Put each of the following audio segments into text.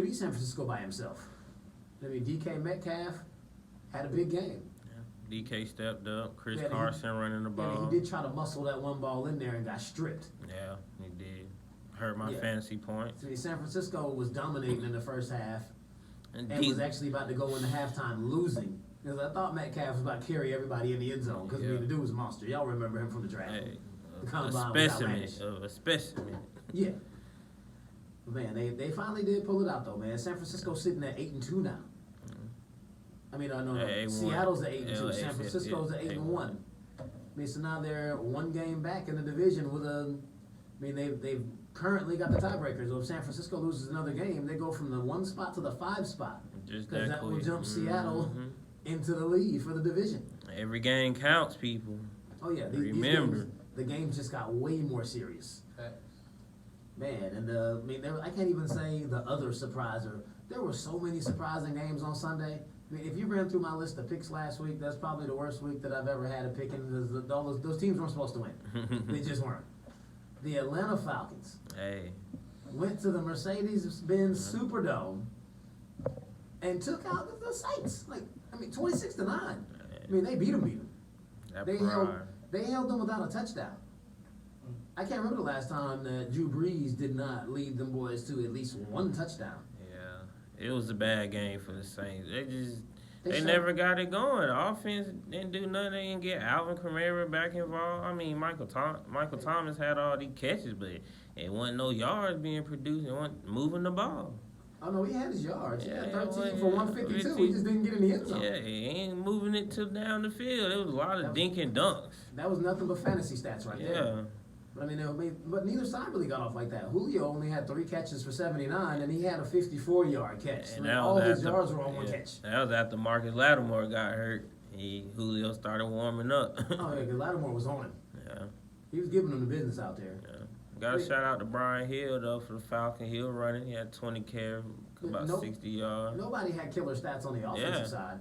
Beat San Francisco by himself. I mean, DK Metcalf had a big game. Yeah. DK stepped up. Chris Yeah, Carson running the ball. Yeah, he did try to muscle that one ball in there and got stripped. Yeah, he did. Hurt my fantasy points. See, San Francisco was dominating in the first half and was actually about to go into halftime losing. Because I thought Metcalf was about to carry everybody in the end zone because the dude was a monster. Y'all remember him from the draft. Hey, the combine a specimen. Yeah. Man, they finally did pull it out though, man. San Francisco's sitting at 8-2 now. I mean, no. Seattle's at 8-2. San Francisco's at 8-1. I mean, so now they're one game back in the division with they've currently got the tiebreakers. So if San Francisco loses another game, they go from the 1 spot to the 5 spot. Because that will jump Seattle into the lead for the division. Every game counts, people. Oh yeah, remember the games just got way more serious. Man, and I can't even say the other surpriser. There were so many surprising games on Sunday. I mean, if you ran through my list of picks last week, that's probably the worst week that I've ever had of picking. Those teams weren't supposed to win. They just weren't. The Atlanta Falcons went to the Mercedes-Benz Superdome and took out the Saints. 26-9. I mean, they beat them. They held them without a touchdown. I can't remember the last time that Drew Brees did not lead them boys to at least one touchdown. Yeah, it was a bad game for the Saints. They never got it going. The offense didn't do nothing. They didn't get Alvin Kamara back involved. I mean, Michael Thomas had all these catches, but it wasn't no yards being produced. It wasn't moving the ball. Oh, no, he had his yards. He had 13 for 152. He just didn't get in the end zone. Yeah, he ain't moving it down the field. It was a lot of dink and dunks. That was nothing but fantasy stats right there. Yeah. But neither side really got off like that. Julio only had 3 catches for 79, and he had a 54-yard catch. And all his yards were on one catch. That was after Marcus Lattimore got hurt. Julio started warming up. Oh, yeah, because Lattimore was on him. Yeah. He was giving them the business out there. Yeah. Got a shout out to Brian Hill, though, for the Falcon. Hill running. He had 20 carries, about 60 yards. Nobody had killer stats on the offensive side.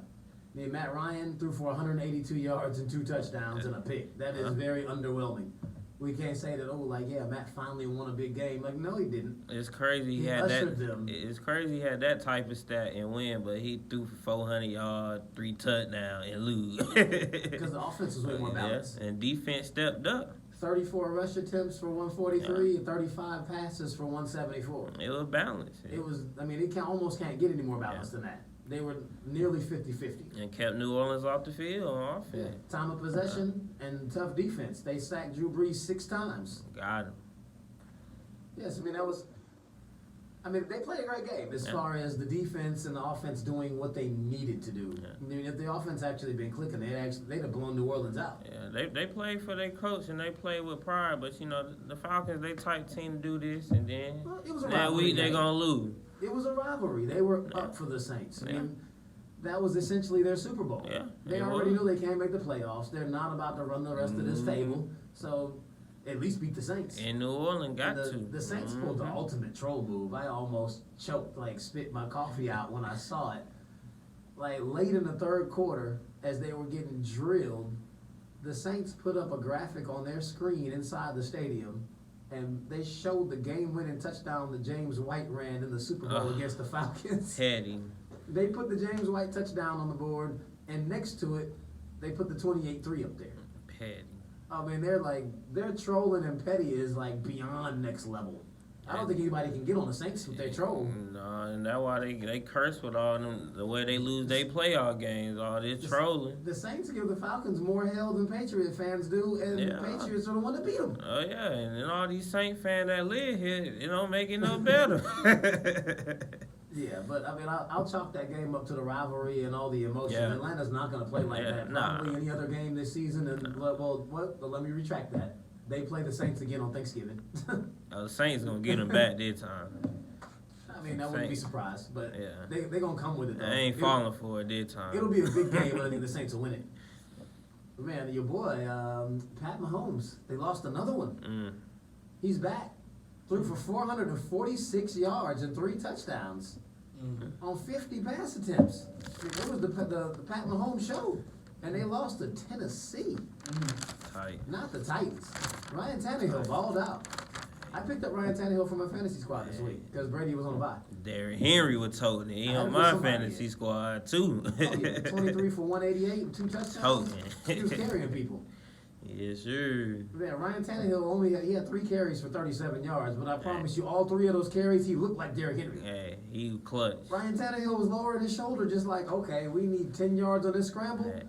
I mean, Matt Ryan threw for 182 yards and 2 touchdowns and a pick. That is very underwhelming. We can't say that, Matt finally won a big game. No, he didn't. It's crazy he had that. It's crazy he had that type of stat and win, but he threw for 400 yards, 3 touchdowns, and lose. Because the offense was way more balanced. And defense stepped up. 34 rush attempts for 143 and 35 passes for 174. It was balanced. It was, it almost can't get any more balanced than that. They were nearly 50-50. And kept New Orleans off the field on offense. Yeah. Time of possession and tough defense. They sacked Drew Brees 6 times. Got him. Yes, they played a great game as far as the defense and the offense doing what they needed to do. Yeah. If the offense actually been clicking, they'd have blown New Orleans out. Yeah, they played for their coach and they played with pride. But the Falcons, they type team to do this, and then that week they're gonna lose. It was a rivalry. They were up for the Saints. That was essentially their Super Bowl. Yeah, they already knew they can't make the playoffs. They're not about to run the rest of this table. So at least beat the Saints. And New Orleans got to. The Saints pulled the ultimate troll move. I almost choked, spit my coffee out when I saw it. Late in the third quarter, as they were getting drilled, the Saints put up a graphic on their screen inside the stadium, and they showed the game-winning touchdown that James White ran in the Super Bowl against the Falcons. Petty. They put the James White touchdown on the board, and next to it, they put the 28-3 up there. Petty. Their trolling and petty is beyond next level. I don't think anybody can get on the Saints with their troll. No, and that's why they curse with all them, the way they lose their playoff games, all this trolling. The Saints give the Falcons more hell than Patriot fans do, and the Patriots are the one that beat them. Oh, yeah, and then all these Saint fans that live here, it don't make it no better. Yeah, but I'll chalk that game up to the rivalry and all the emotion. Yeah. Atlanta's not going to play like that. Probably any other game this season. And let me retract that. They play the Saints again on Thanksgiving. The Saints gonna get them back this time. I wouldn't be surprised, but they're gonna come with it. Though. They ain't falling for it this time. It'll be a big game, but I think the Saints will win it. But man, your boy Pat Mahomes, they lost another one. He's back. Threw for 446 yards and 3 touchdowns on 50 pass attempts. It was the Pat Mahomes show, and they lost to Tennessee. Tight. Not the Titans. Ryan Tannehill balled out. I picked up Ryan Tannehill from my fantasy squad this week because Brady was on a bye. Derrick Henry was toting it. He I had on to put my somebody fantasy in. squad too. Oh, yeah, 23 for 188 and 2 touchdowns. Toting. He was carrying people. Yes, sir. Man, Ryan Tannehill he had 3 carries for 37 yards, but I promise you, all 3 of those carries, he looked like Derrick Henry. Hey, he was clutch. Ryan Tannehill was lowering his shoulder, just like, okay, we need 10 yards on this scramble. Hey,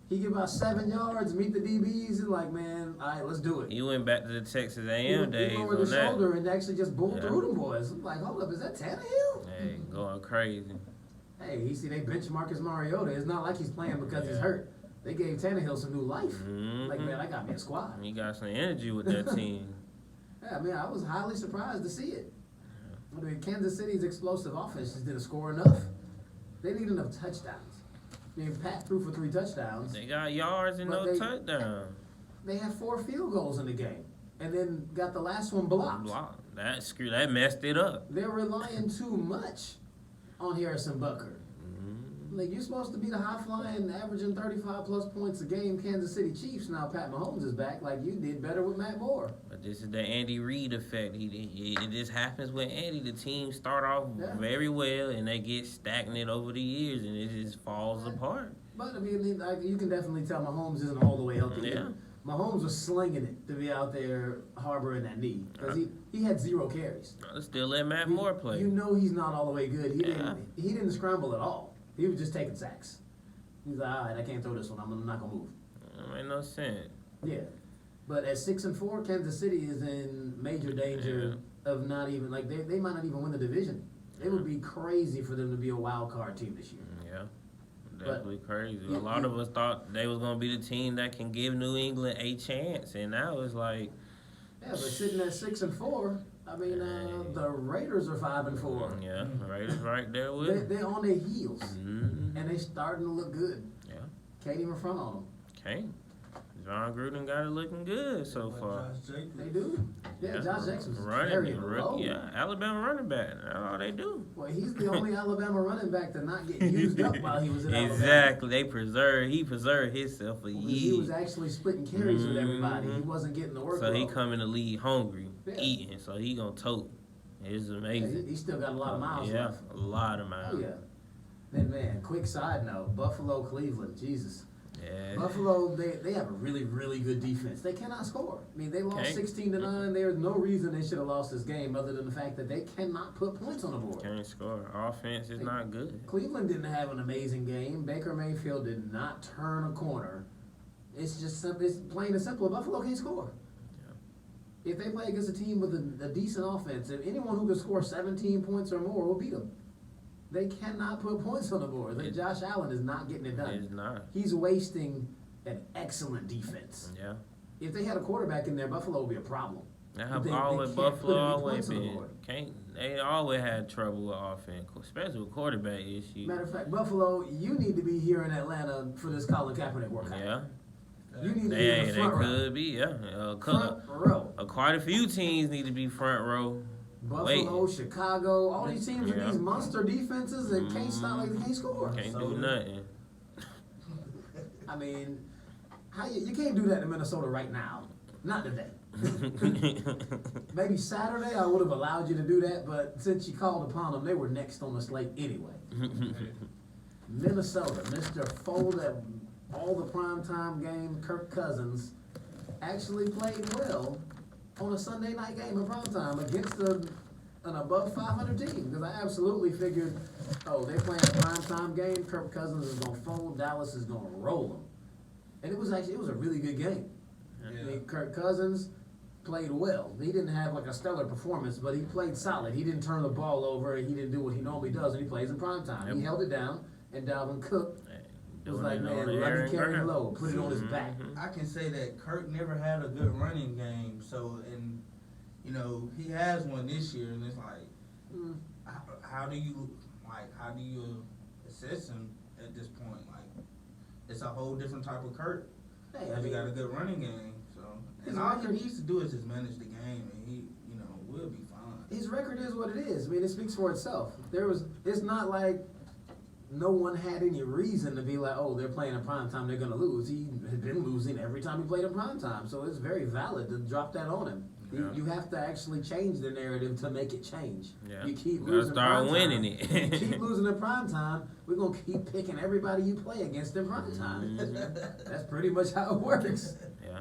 He get about 7 yards, meet the DBs, and like, man, all right, let's do it. he went back to the Texas He A&M days lowered on his that. shoulder and actually just bulled Yeah. through them boys. I'm like, hold up, is that Tannehill? Hey, going crazy. Hey, he see they bench Marcus Mariota. It's not like he's playing because he's Yeah. hurt. They gave Tannehill some new life. Mm-hmm. Like, man, I got me a squad. He got some energy with that team. Yeah, man, I was highly surprised to see it. I mean, Kansas City's explosive offense just didn't score enough. They need enough touchdowns. I mean, Pat threw for 3 touchdowns. They got yards and But no they- touchdown. They had 4 field goals in the game, and then got the last one blocked. Block. That messed it up. They're relying too much on Harrison Butker. Mm-hmm. Like, you're supposed to be the high-flying, averaging 35-plus points a game Kansas City Chiefs. Now Pat Mahomes is back. Like, you did better with Matt Moore. But this is the Andy Reid effect. It just happens with Andy. The team start off very well, and they get stagnant over the years, and it just falls apart. But, I mean, you can definitely tell Mahomes isn't all the way healthy. Yeah. either. Mahomes was slinging it to be out there harboring that knee. Because he had 0 carries. Still let Matt Moore play. You know he's not all the way good. Yeah. He didn't scramble at all. He was just taking sacks. He's like, all right, I can't throw this one. I'm not going to move. That made no sense. Yeah. But at 6-4, Kansas City is in major danger of not even, like, they might not even win the division. It would be crazy for them to be a wild card team this year. Yeah. Definitely crazy. you- A lot of us thought they was gonna be the team that can give New England a chance, and now it's like, Yeah, but sitting at 6-4, I mean, the Raiders are 5-4. yeah, Raiders right there with. They're on their heels, Mm-hmm. and they starting to look good. Yeah. Can't even front on them. Okay. John Gruden got it looking good so far. They do. Yeah, Josh Jackson's running, carrying the load. yeah, Alabama running back. That's all they do. Well, he's the only Alabama running back to not get used up while he was in Alabama. Exactly. He preserved himself for He was years. actually splitting carries with everybody. He Mhm. wasn't getting the work. So he come in the league hungry, Yeah. eating. So he gonna tote. It's Yeah, amazing. he still got a lot of miles Yeah, left. a lot of miles. Oh, yeah. Then, man, quick side note, Buffalo, Cleveland, Jesus. Yeah. Buffalo, they have a really, really good defense. They cannot score. I mean, they lost Okay. 16-9. There's no reason they should have lost this game other than the fact that they cannot put points on the board. Can't score. Offense is not good. Cleveland didn't have an amazing game. Baker Mayfield did not turn a corner. It's just simple. It's plain and simple. Buffalo can't score. If they play against a team with a decent offense, if anyone who can score 17 points or more will beat them. They cannot put points on the board. Like, Josh Allen is not getting it done. It's not. He's wasting an excellent defense. Yeah. If they had a quarterback in there, Buffalo would be a problem. They have They always can't put Buffalo any always points on the been. board. They always had trouble with offense, especially with quarterback issues. Matter of fact, Buffalo, you need to be here in Atlanta for this Colin Kaepernick workout. Yeah. You need to be in the They front row. could be, yeah. Front row. Quite a few teams need to be front row. Buffalo, Wait. Chicago, all these teams with Yeah. these monster defenses that can't stop, like they can't score. Can't do nothing. I mean, how you can't do that in Minnesota right now. Not today. Maybe Saturday I would have allowed you to do that, but since you called upon them, they were next on the slate anyway. Minnesota, Mr. Fold at all the primetime game, Kirk Cousins, actually played well on a Sunday night game in primetime against an above 500 team. Because I absolutely figured, they're playing a primetime game, Kirk Cousins is going to fold, Dallas is going to roll them. And it was a really good game. I mean, Kirk Cousins played well. He didn't have like a stellar performance, but he played solid. He didn't turn the ball over. He didn't do what he normally does when he plays in primetime. Yep. He held it down, and Dalvin Cook was Doing like, it man, on let Aaron me carry the Gardner. load, put it on his back. Mhm. I can say that Kirk never had a good running game, so, and, he has one this year, and it's like, Mm. how do you assess him at this point? Like, it's a whole different type of Kirk. Hey, I He mean, got a good running game, so, His and all he record- needs to do is just manage the game, and he, will be fine. his record is what it is. I mean, it speaks for itself. It's not like no one had any reason to be like, they're playing in primetime, they're going to lose. He had been losing every time he played in primetime, so it's very valid to drop that on him. You have to actually change the narrative to make it change. Yeah. You keep Gotta losing start prime winning time. it. You keep losing in prime time, we're gonna keep picking everybody you play against in prime time. That's pretty much how it works. Yeah.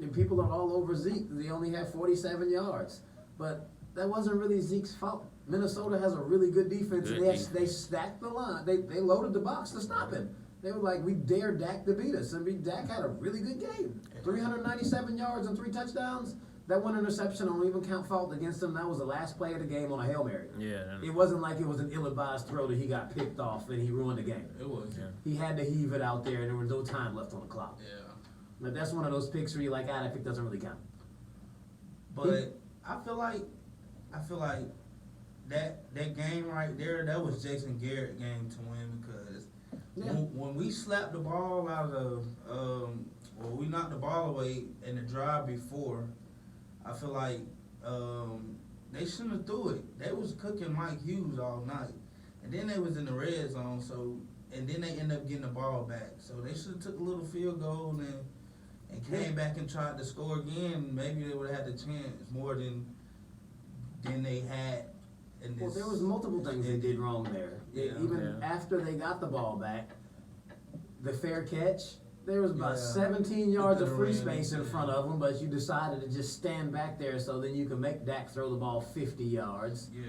And people are all over Zeke. They only had 47 yards, but that wasn't really Zeke's fault. Minnesota has a really good defense, Good and defense. they stacked the line. They loaded the box to stop him. They were like, we dare Dak to beat us. And Dak had a really good game. 397 yards and 3 touchdowns. That one interception, I don't even count fault against him. That was the last play of the game on a Hail Mary. Yeah. It wasn't like it was an ill-advised throw that he got picked off and he ruined the game. It was. Yeah. He had to heave it out there and there was no time left on the clock. Yeah. But that's one of those picks where you're like, that pick doesn't really count. But I feel like that game right there, that was Jason Garrett game to win because Yeah. when we slapped the ball out of we knocked the ball away in the drive before, I feel like they shouldn't have threw it. They was cooking Mike Hughes all night. And then they was in the red zone, and then they ended up getting the ball back. So they should have took a little field goal and came back and tried to score again. Maybe they would have had the chance more than they had in this. Well, there was multiple things they did wrong there. Yeah. Even after they got the ball back, the fair catch, there was about Yeah. 17 yards of could've free ran space it, in front yeah. of them, but you decided to just stand back there so then you can make Dak throw the ball 50 yards. Yeah.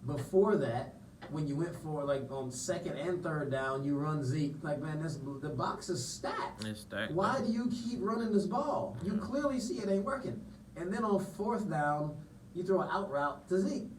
Before that, when you went for like on 2nd and 3rd down, you run Zeke. Like, man, the box is stacked. It's stacked. Why do you keep running this ball? You clearly see it ain't working. And then on 4th down, you throw an out route to Zeke.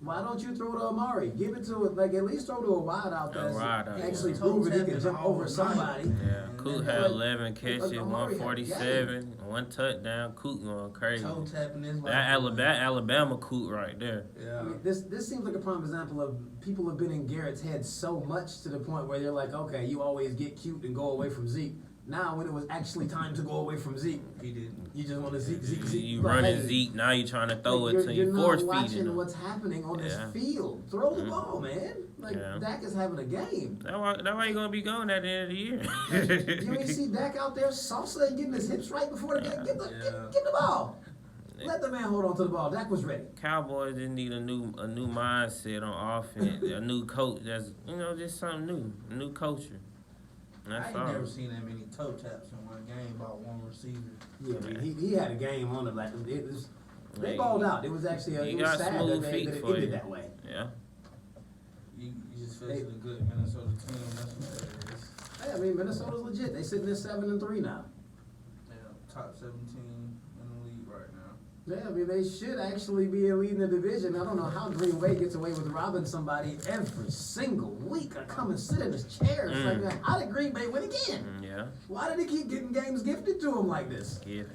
Why don't you throw to Amari? Give it to it, like at least throw to a wide out A that's wide out, actually yeah. proven he can Toe-tapping jump all over night. somebody. Yeah, Coot had 11 catches, Amari had 147, 1 touchdown. Coot going crazy. Toe tapping is That Alabama Coot right there. I Yeah. mean, this seems like a prime example of people have been in Garrett's head so much to the point where they're like, okay, you always get cute and go away from Zeke. Now, when it was actually time to go away from Zeke, He didn't. you just want to Zeke. You But running hey, Zeke, now you trying to throw it you're, to you're you, not force watching feeding him. what's happening on this Yeah. field. Throw the Mhm. ball, man. Like Yeah. Dak is having a game. That's why you gonna be going at the end of the year. You ain't see Dak out there salsa and getting his hips right before the game. Get the ball. Let the man hold on to the ball. Dak was ready. Cowboys just need a new mindset on offense, a new coach. That's just something new, a new culture. And I that's ain't all. never seen that many toe taps in one game about one receiver. Yeah, I mean, he had a game on him. Like it was, they Hey, balled out. It was actually he it was got sad smooth that feet it for ended you. that way. Yeah. You just faced a good Minnesota team. That's what that is. Hey, I mean, Minnesota's legit. They sitting at 7-3 now. Yeah, top 17 in the league right now. Yeah, I mean, they should actually be leading the division. I don't know how Green Bay gets away with robbing somebody every single week. I come and sit in his chair. It's like, man, how did Green Bay win again? Yeah. Why did he keep getting games gifted to him like this? Get it.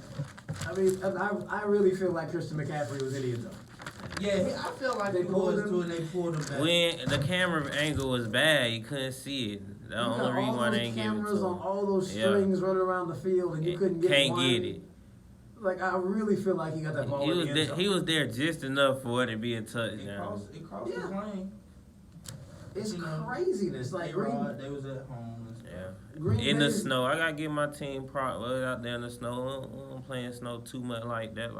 I mean, I really feel like Christian McCaffrey was in the end zone. Yeah, I feel like They the pulled boys him. too, and they pulled him back. When the camera angle was bad, you couldn't see it. The You got only reason all why they those ain't give it cameras to on him. all those Yeah. strings running around the field, and you couldn't get Can't one. get it. Like, I really feel like he got that ball He in was the end zone. he was there just enough for it to be a It touchdown. crossed Yeah. his lane. It's You know, craziness. Like, A-Rod, they was at home and stuff. Yeah. Green In the Bay's- snow, I gotta give my team props. Out there in the snow, we don't play in snow too much like that.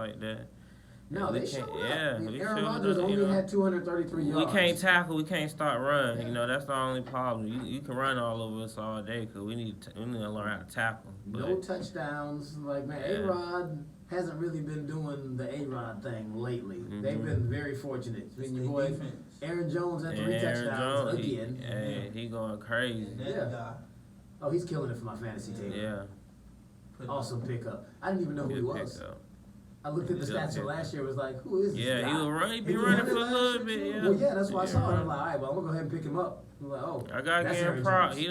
No, we they can't- showed up. yeah, I mean, we Aaron showed Rodgers up, only you know. had 233 yards. We can't tackle, we can't start run. Yeah. That's the only problem. You can run all over us all day because we need to learn how to tackle. No But touchdowns. Like, man, Yeah. A-Rod hasn't really been doing the A-Rod thing lately. Mhm. They've been very fortunate. I mean, your boy Defense. Aaron Jones had 3 and Aaron touchdowns Jones, again. he going crazy. And that Yeah. guy Oh, he's killing it for my fantasy team. Yeah, put Awesome pickup. I didn't even know who he good was. pickup. I looked at the Good stats from pickup. last year. Was like, who is this Yeah, guy? he was running. He He been was running for a last little year, bit. too? Yeah. Well, yeah, that's why I Yeah, saw it. I'm running. like, all right, well, I'm gonna go ahead and pick him up. I'm like, oh, I gotta that's give him Aaron props. Jones.